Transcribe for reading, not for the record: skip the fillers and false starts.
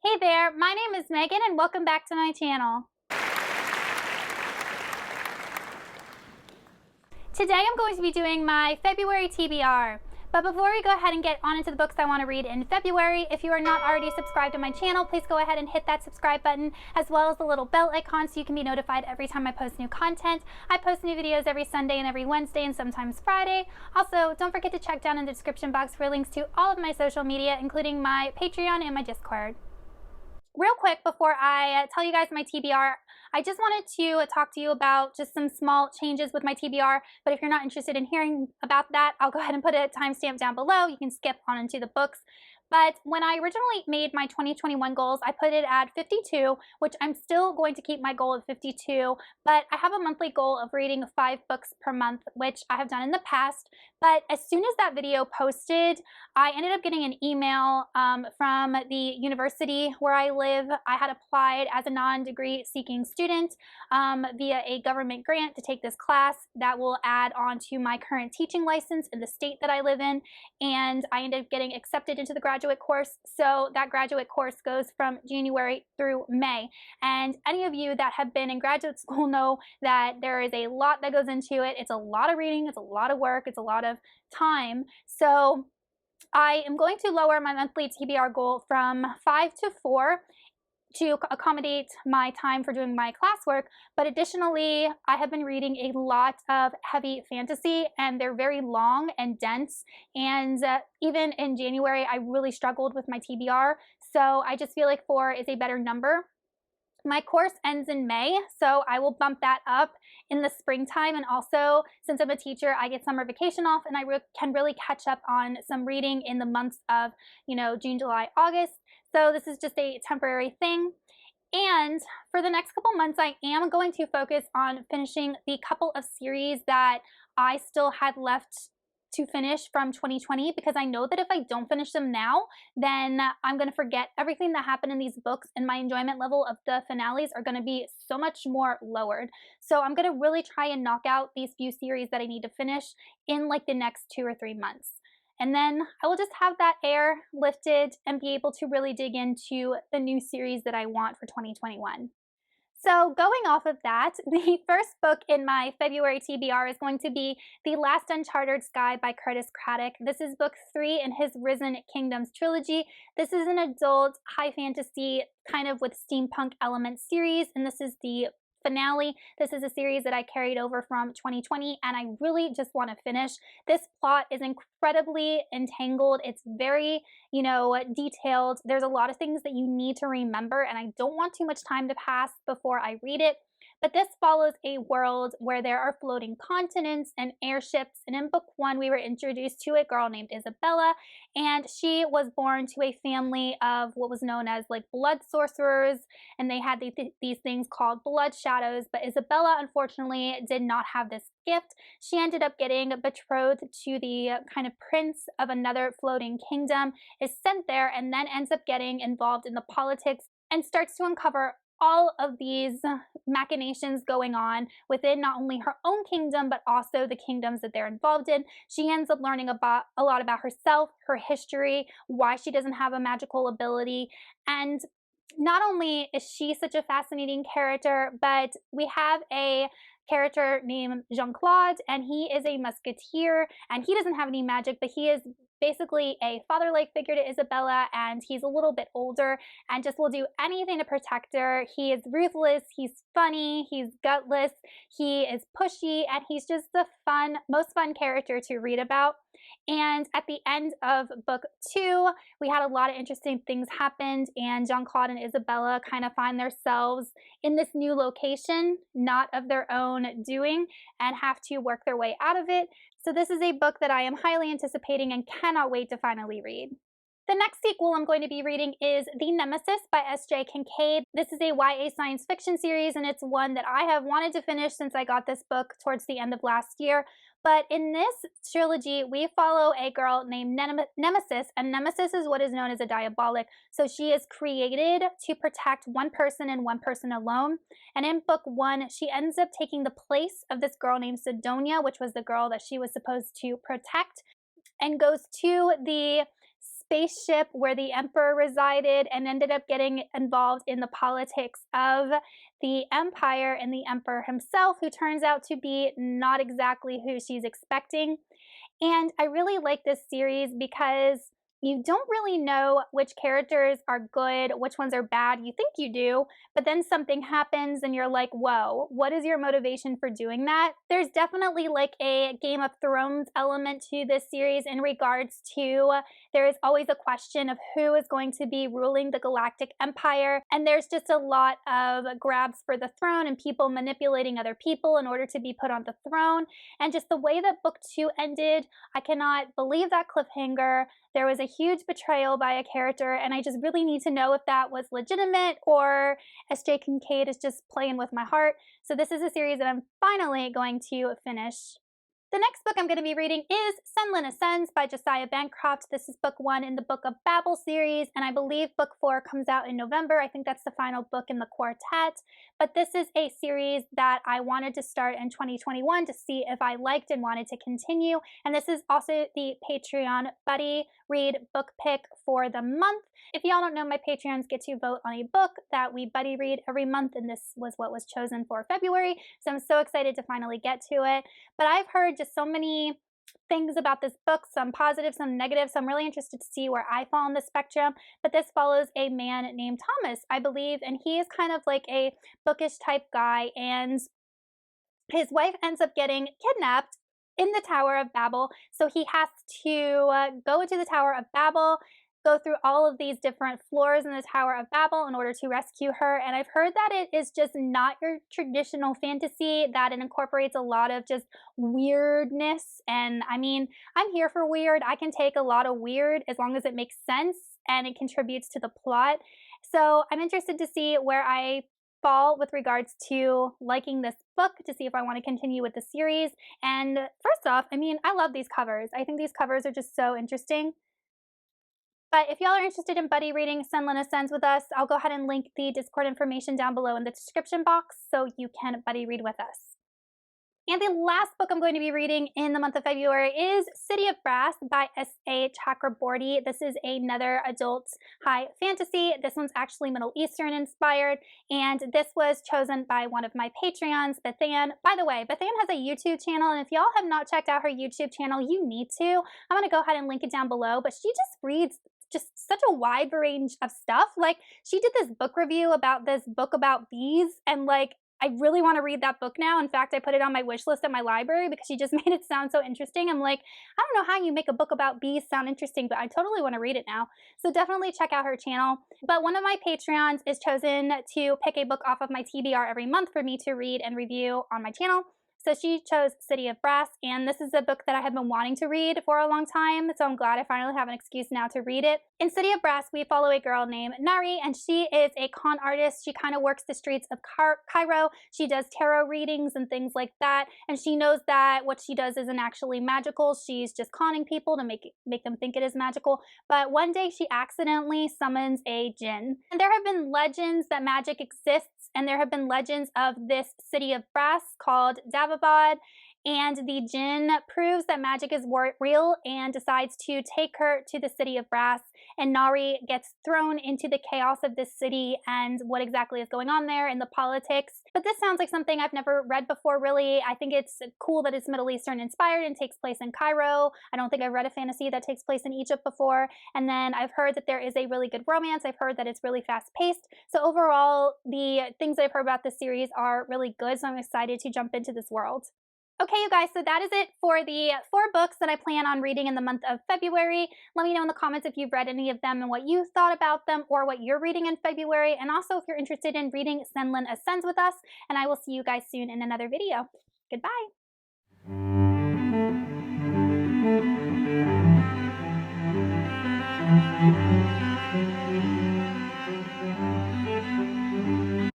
Hey there, my name is Megan and welcome back to my channel. Today I'm going to be doing my February TBR. But before we go ahead and get on into the books I want to read in February, if you are not already subscribed to my channel, please go ahead and hit that subscribe button as well as the little bell icon so you can be notified every time I post new content. I post new videos every Sunday and every Wednesday and sometimes Friday. Also, don't forget to check down in the description box for links to all of my social media, including my Patreon and my Discord. Real quick, before I tell you guys my TBR, I just wanted to talk to you about just some small changes with my TBR, but if you're not interested in hearing about that, I'll go ahead and put a timestamp down below. You can skip on into the books. But when I originally made my 2021 goals, I put it at 52, which I'm still going to keep my goal of 52, but I have a monthly goal of reading 5 books per month, which I have done in the past. But as soon as that video posted, I ended up getting an email from the university where I live. I had applied as a non-degree seeking student via a government grant to take this class that will add on to my current teaching license in the state that I live in, and I ended up getting accepted into the graduate course. So that graduate course goes from January through May, and any of you that have been in graduate school know that there is a lot that goes into it. It's a lot of reading, it's a lot of work, it's a lot of time. So I am going to lower my monthly TBR goal from 5 to 4 to accommodate my time for doing my classwork, but additionally, I have been reading a lot of heavy fantasy, and they're very long and dense, and even in January, I really struggled with my TBR, so I just feel like 4 is a better number. My course ends in May, so I will bump that up in the springtime, and also, since I'm a teacher, I get summer vacation off, and I can really catch up on some reading in the months of, June, July, August. So this is just a temporary thing. And for the next couple months, I am going to focus on finishing the couple of series that I still had left to finish from 2020, because I know that if I don't finish them now, then I'm going to forget everything that happened in these books, and my enjoyment level of the finales are going to be so much more lowered. So I'm going to really try and knock out these few series that I need to finish in like the next 2 or 3 months. And then I will just have that air lifted and be able to really dig into the new series that I want for 2021. So going off of that, the first book in my February TBR is going to be The Last Uncharted Sky by Curtis Craddock. This is book 3 in his Risen Kingdoms trilogy. This is an adult high fantasy kind of with steampunk elements series, and this is the finale. This is a series that I carried over from 2020, and I really just want to finish. This plot is incredibly entangled. It's very, detailed. There's a lot of things that you need to remember, and I don't want too much time to pass before I read it. But this follows a world where there are floating continents and airships, and in book 1 we were introduced to a girl named Isabella, and she was born to a family of what was known as like blood sorcerers, and they had these things called blood shadows, but Isabella unfortunately did not have this gift. She ended up getting betrothed to the kind of prince of another floating kingdom, is sent there, and then ends up getting involved in the politics and starts to uncover all of these machinations going on within not only her own kingdom, but also the kingdoms that they're involved in. She ends up learning a lot about herself, her history, why she doesn't have a magical ability, and not only is she such a fascinating character, but we have a character named Jean-Claude, and he is a musketeer, and he doesn't have any magic, but he is basically a father-like figure to Isabella, and he's a little bit older and just will do anything to protect her. He is ruthless, he's funny, he's gutless, he is pushy, and he's just the most fun character to read about. And at the end of book 2, we had a lot of interesting things happened, and Jean-Claude and Isabella kind of find themselves in this new location, not of their own doing, and have to work their way out of it. So this is a book that I am highly anticipating and cannot wait to finally read. The next sequel I'm going to be reading is The Nemesis by S.J. Kincaid. This is a YA science fiction series, and it's one that I have wanted to finish since I got this book towards the end of last year. But in this trilogy, we follow a girl named Nemesis, and Nemesis is what is known as a diabolic. So she is created to protect one person and one person alone. And in book 1, she ends up taking the place of this girl named Sidonia, which was the girl that she was supposed to protect, and goes to the spaceship where the emperor resided and ended up getting involved in the politics of the empire and the emperor himself, who turns out to be not exactly who she's expecting. And I really like this series because you don't really know which characters are good, which ones are bad. You think you do, but then something happens and you're like, whoa, what is your motivation for doing that? There's definitely like a Game of Thrones element to this series in regards to there is always a question of who is going to be ruling the galactic empire. And there's just a lot of grabs for the throne and people manipulating other people in order to be put on the throne. And just the way that book 2 ended, I cannot believe that cliffhanger. There was a huge betrayal by a character, and I just really need to know if that was legitimate or S.J. Kincaid is just playing with my heart. So this is a series that I'm finally going to finish. The next book I'm going to be reading is Senlin Ascends by Josiah Bancroft. This is book 1 in the Book of Babel series, and I believe book 4 comes out in November. I think that's the final book in the quartet. But this is a series that I wanted to start in 2021 to see if I liked and wanted to continue. And this is also the Patreon buddy read book pick for the month. If y'all don't know, my Patreons get to vote on a book that we buddy read every month, and this was what was chosen for February. So I'm so excited to finally get to it. But I've heard just so many things about this book, some positive, some negative, so I'm really interested to see where I fall on the spectrum. But this follows a man named Thomas, I believe, and he is kind of like a bookish type guy, and his wife ends up getting kidnapped in the Tower of Babel, so he has to go into the Tower of Babel, go through all of these different floors in the Tower of Babel in order to rescue her. And I've heard that it is just not your traditional fantasy, that it incorporates a lot of just weirdness. And I mean, I'm here for weird. I can take a lot of weird as long as it makes sense and it contributes to the plot. So I'm interested to see where I fall with regards to liking this book, to see if I want to continue with the series. And first off, I mean, I love these covers. I think these covers are just so interesting. But if y'all are interested in buddy reading Senlin Ascends with us, I'll go ahead and link the Discord information down below in the description box so you can buddy read with us. And the last book I'm going to be reading in the month of February is City of Brass by S.A. Chakraborty. This is another adult high fantasy. This one's actually Middle Eastern inspired, and this was chosen by one of my Patreons, Bethan. By the way, Bethan has a YouTube channel, and if y'all have not checked out her YouTube channel, you need to. I'm going to go ahead and link it down below, but she just reads just such a wide range of stuff. Like, she did this book review about this book about bees, and like, I really want to read that book now. In fact, I put it on my wish list at my library because she just made it sound so interesting. I'm like, I don't know how you make a book about bees sound interesting, but I totally want to read it now. So definitely check out her channel. But one of my Patreons is chosen to pick a book off of my TBR every month for me to read and review on my channel. So she chose City of Brass, and this is a book that I have been wanting to read for a long time, so I'm glad I finally have an excuse now to read it. In City of Brass, we follow a girl named Nari, and she is a con artist. She kind of works the streets of Cairo. She does tarot readings and things like that, and she knows that what she does isn't actually magical. She's just conning people to make them think it is magical. But one day she accidentally summons a djinn. And there have been legends that magic exists, and there have been legends of this City of Brass called Davabad, and the djinn proves that magic is real and decides to take her to the City of Brass, and Nari gets thrown into the chaos of this city and what exactly is going on there and the politics. But this sounds like something I've never read before, really. I think it's cool that it's Middle Eastern inspired and takes place in Cairo. I don't think I've read a fantasy that takes place in Egypt before. And then I've heard that there is a really good romance. I've heard that it's really fast paced. So overall, the things I've heard about this series are really good. So I'm excited to jump into this world. Okay, you guys, so that is it for the 4 books that I plan on reading in the month of February. Let me know in the comments if you've read any of them and what you thought about them or what you're reading in February. And also if you're interested in reading Senlin Ascends with us. And I will see you guys soon in another video. Goodbye.